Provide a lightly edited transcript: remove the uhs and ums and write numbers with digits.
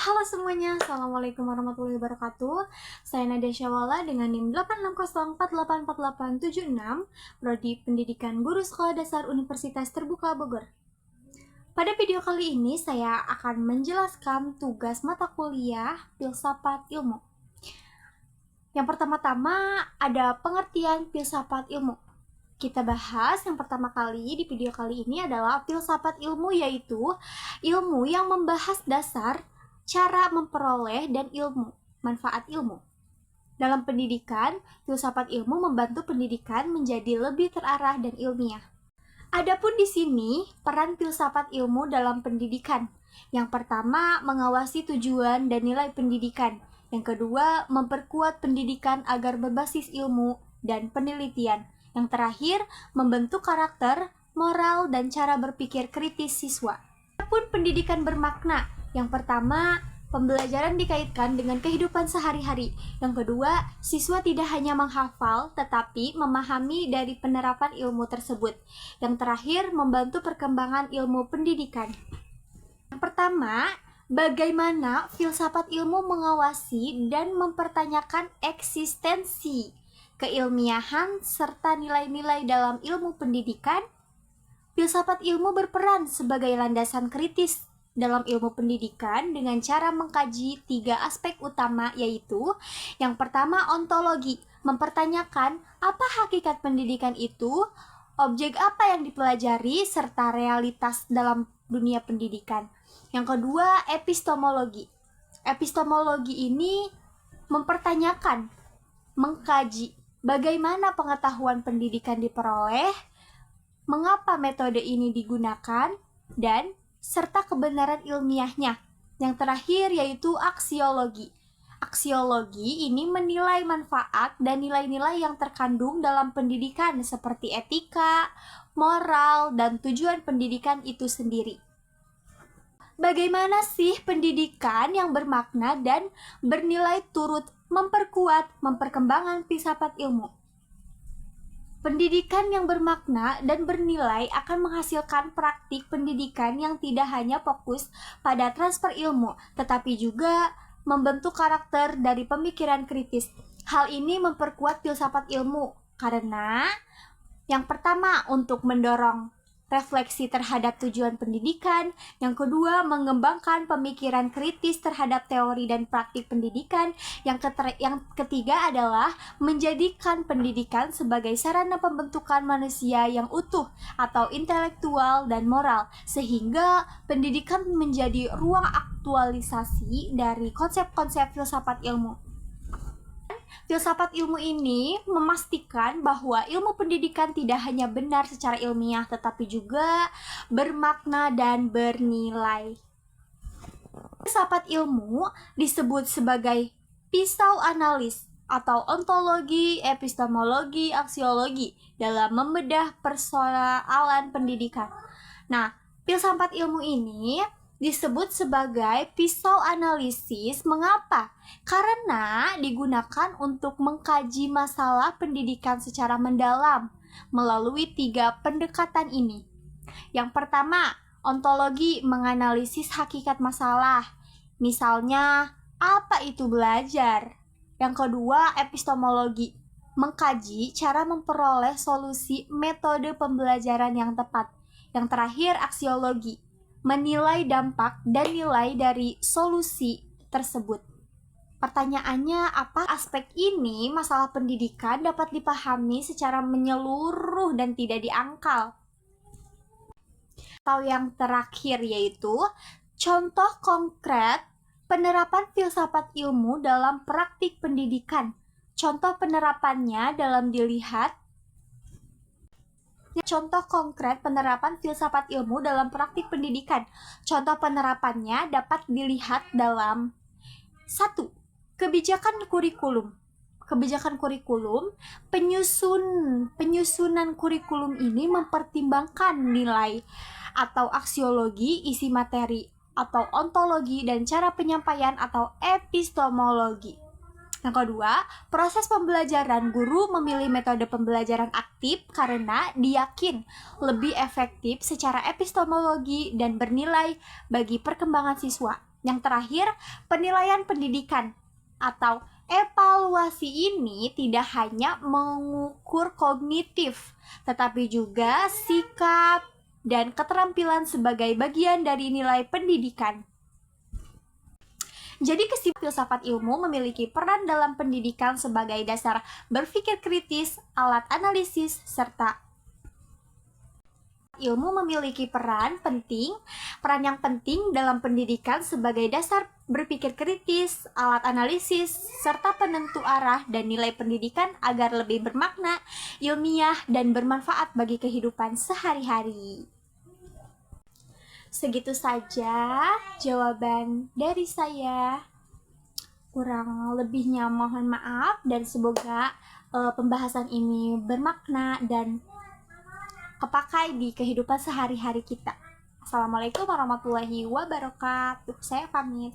Halo semuanya, Assalamualaikum warahmatullahi wabarakatuh. Saya Nadia Syawala dengan NIM 860484876, Prodi Pendidikan Guru Sekolah Dasar Universitas Terbuka Bogor. Pada video kali ini saya akan menjelaskan tugas mata kuliah Filsafat Ilmu. Yang pertama-tama ada pengertian filsafat ilmu. Kita bahas yang pertama kali di video kali ini adalah filsafat ilmu, yaitu ilmu yang membahas dasar, cara memperoleh, dan manfaat ilmu. Dalam pendidikan, filsafat ilmu membantu pendidikan menjadi lebih terarah dan ilmiah. Adapun di sini peran filsafat ilmu dalam pendidikan. Yang pertama, mengawasi tujuan dan nilai pendidikan. Yang kedua, memperkuat pendidikan agar berbasis ilmu dan penelitian. Yang terakhir, membentuk karakter, moral, dan cara berpikir kritis siswa. Adapun pendidikan bermakna. Yang pertama, pembelajaran dikaitkan dengan kehidupan sehari-hari. Yang kedua, siswa tidak hanya menghafal, tetapi memahami dari penerapan ilmu tersebut. Yang terakhir, membantu perkembangan ilmu pendidikan. Yang pertama, bagaimana filsafat ilmu mengawasi dan mempertanyakan eksistensi, keilmiahan, serta nilai-nilai dalam ilmu pendidikan. Filsafat ilmu berperan sebagai landasan kritis dalam ilmu pendidikan dengan cara mengkaji 3 aspek utama, yaitu yang pertama, ontologi, mempertanyakan apa hakikat pendidikan itu, objek apa yang dipelajari, serta realitas dalam dunia pendidikan. Yang kedua, epistemologi. Epistemologi ini mempertanyakan, mengkaji bagaimana pengetahuan pendidikan diperoleh, mengapa metode ini digunakan, dan serta kebenaran ilmiahnya. Yang terakhir yaitu aksiologi. Aksiologi ini menilai manfaat dan nilai-nilai yang terkandung dalam pendidikan seperti etika, moral, dan tujuan pendidikan itu sendiri. Bagaimana sih pendidikan yang bermakna dan bernilai turut memperkuat memperkembangkan filsafat ilmu? Pendidikan yang bermakna dan bernilai akan menghasilkan praktik pendidikan yang tidak hanya fokus pada transfer ilmu, tetapi juga membentuk karakter dari pemikiran kritis. Hal ini memperkuat filsafat ilmu karena yang pertama, untuk mendorong refleksi terhadap tujuan pendidikan. Yang kedua, mengembangkan pemikiran kritis terhadap teori dan praktik pendidikan. Yang ketiga adalah menjadikan pendidikan sebagai sarana pembentukan manusia yang utuh atau intelektual dan moral, sehingga pendidikan menjadi ruang aktualisasi dari konsep-konsep filsafat ilmu. Filsafat ilmu ini memastikan bahwa ilmu pendidikan tidak hanya benar secara ilmiah, tetapi juga bermakna dan bernilai. Filsafat ilmu disebut sebagai pisau analis atau ontologi, epistemologi, aksiologi dalam membedah persoalan pendidikan. Nah, filsafat ilmu ini disebut sebagai pisau analisis. Mengapa? Karena digunakan untuk mengkaji masalah pendidikan secara mendalam melalui 3 pendekatan ini. Yang pertama, ontologi, menganalisis hakikat masalah. Misalnya, apa itu belajar? Yang kedua, epistemologi, mengkaji cara memperoleh solusi metode pembelajaran yang tepat. Yang terakhir, aksiologi, menilai dampak dan nilai dari solusi tersebut. Pertanyaannya, apa aspek ini masalah pendidikan dapat dipahami secara menyeluruh dan tidak diangkal? Atau yang terakhir yaitu contoh konkret penerapan filsafat ilmu dalam praktik pendidikan. Contoh penerapannya dalam dilihat. Contoh konkret penerapan filsafat ilmu dalam praktik pendidikan. Contoh penerapannya dapat dilihat dalam 1. Kebijakan kurikulum. Kebijakan kurikulum, penyusunan kurikulum ini mempertimbangkan nilai atau aksiologi, isi materi atau ontologi, dan cara penyampaian atau epistemologi. Yang kedua, proses pembelajaran. Guru memilih metode pembelajaran aktif karena diyakin lebih efektif secara epistemologi dan bernilai bagi perkembangan siswa. Yang terakhir, penilaian pendidikan atau evaluasi ini tidak hanya mengukur kognitif, tetapi juga sikap dan keterampilan sebagai bagian dari nilai pendidikan. Jadi kesimpulan filsafat ilmu memiliki peran dalam pendidikan sebagai dasar berpikir kritis, alat analisis, serta ilmu memiliki peran yang penting dalam pendidikan sebagai dasar berpikir kritis, alat analisis, serta penentu arah dan nilai pendidikan agar lebih bermakna, ilmiah, dan bermanfaat bagi kehidupan sehari-hari. Segitu saja jawaban dari saya. Kurang lebihnya mohon maaf dan semoga pembahasan ini bermakna dan kepakai di kehidupan sehari-hari kita. Assalamualaikum warahmatullahi wabarakatuh. Saya pamit.